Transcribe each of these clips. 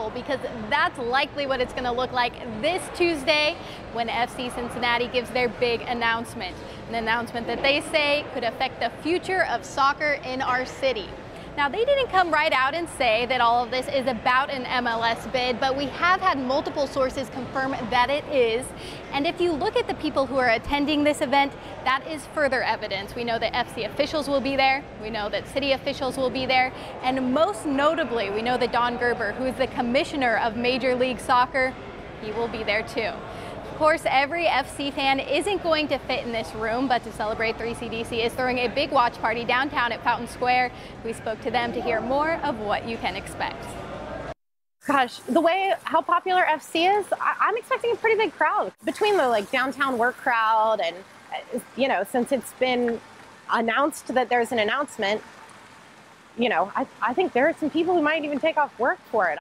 careful because that's likely what it's going to look like this Tuesday when FC Cincinnati gives their big announcement. An announcement that they say could affect the future of soccer in our city. Now, they didn't come right out and say that all of this is about an MLS bid, but we have had multiple sources confirm that it is. And if you look at the people who are attending this event, that is further evidence. We know that FC officials will be there. We know that city officials will be there. And most notably, we know that Don Gerber, who is the commissioner of Major League Soccer, he will be there too. Of course, every FC fan isn't going to fit in this room, but to celebrate 3CDC is throwing a big watch party downtown at Fountain Square. We spoke to them to hear more of what you can expect. Gosh, how popular FC is, I'm expecting a pretty big crowd between the downtown work crowd and, since it's been announced that there's an announcement, I think there are some people who might even take off work for it.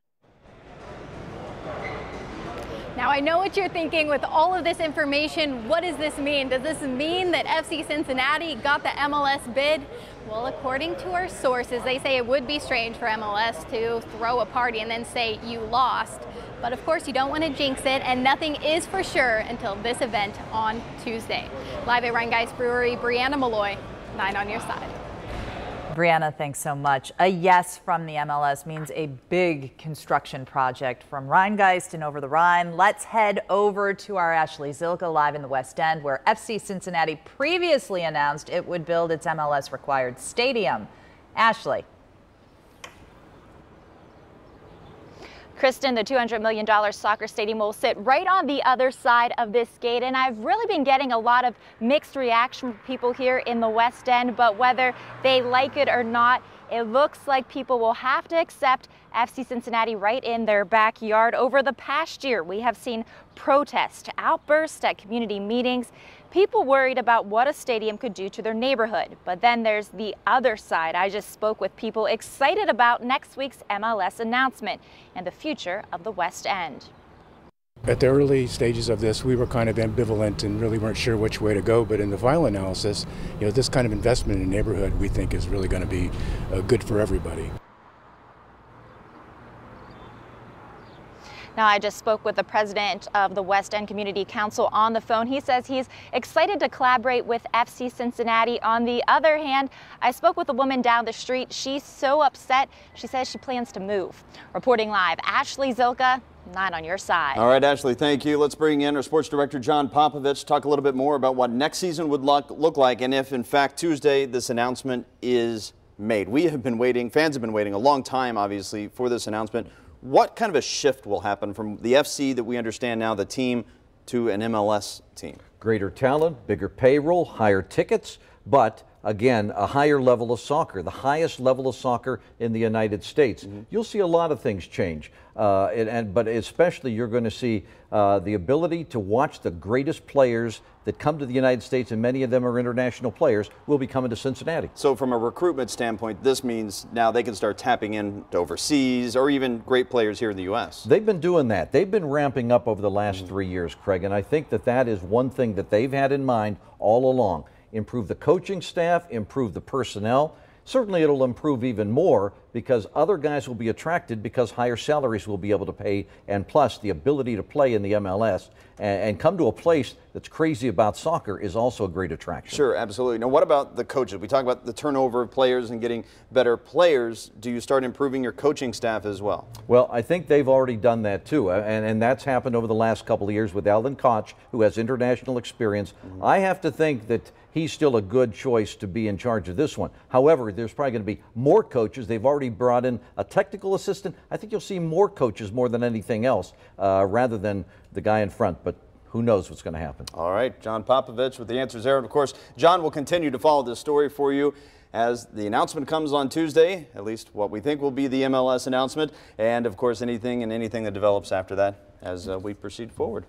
Now, I know what you're thinking with all of this information. What does this mean? Does this mean that FC Cincinnati got the MLS bid? Well, according to our sources, they say it would be strange for MLS to throw a party and then say you lost. But of course, you don't want to jinx it, and nothing is for sure until this event on Tuesday. Live at Rhinegeist Brewery, Breanna Molloy, 9 on your side. Breanna, thanks so much. A yes from the MLS means a big construction project from Rhinegeist and over the Rhine. Let's head over to our Ashley Zilka live in the West End, where FC Cincinnati previously announced it would build its MLS-required stadium. Ashley. Kristen, the $200 million soccer stadium will sit right on the other side of this gate, and I've really been getting a lot of mixed reaction from people here in the West End, but whether they like it or not, it looks like people will have to accept FC Cincinnati right in their backyard. Over the past year, we have seen protests, outbursts at community meetings, people worried about what a stadium could do to their neighborhood. But then there's the other side. I just spoke with people excited about next week's MLS announcement and the future of the West End. At the early stages of this, we were kind of ambivalent and really weren't sure which way to go. But in the final analysis, this kind of investment in a neighborhood we think is really going to be good for everybody. Now, I just spoke with the president of the West End Community Council on the phone. He says he's excited to collaborate with FC Cincinnati. On the other hand, I spoke with a woman down the street. She's so upset. She says she plans to move. Reporting live, Ashley Zilka, 9 on your side. All right, Ashley, thank you. Let's bring in our sports director, John Popovich, to talk a little bit more about what next season would look like and if, in fact, Tuesday this announcement is made. We have been waiting, fans have been waiting a long time, obviously, for this announcement. What kind of a shift will happen from the FC that we understand now, the team, to an MLS team? Greater talent, bigger payroll, higher tickets, but again, a higher level of soccer, the highest level of soccer in the United States. You'll see a lot of things change, but especially you're going to see the ability to watch the greatest players that come to the United States, and many of them are international players, will be coming to Cincinnati. So from a recruitment standpoint, this means now they can start tapping in to overseas or even great players here in the U.S. They've been doing that. They've been ramping up over the last 3 years, Craig, and I think that is one thing that they've had in mind all along. Improve the coaching staff, improve the personnel. Certainly it'll improve even more because other guys will be attracted because higher salaries will be able to pay, and plus the ability to play in the MLS and come to a place that's crazy about soccer is also a great attraction. Sure, absolutely. Now, what about the coaches? We talk about the turnover of players and getting better players. Do you start improving your coaching staff as well? Well, I think they've already done that too, and that's happened over the last couple of years with Alan Koch, who has international experience. I have to think that he's still a good choice to be in charge of this one. However, there's probably going to be more coaches. They've already brought in a technical assistant. I think you'll see more coaches more than anything else rather than the guy in front, but who knows what's going to happen. All right, John Popovich with the answers there. And of course, John will continue to follow this story for you as the announcement comes on Tuesday, at least what we think will be the MLS announcement, and of course anything that develops after that as we proceed forward.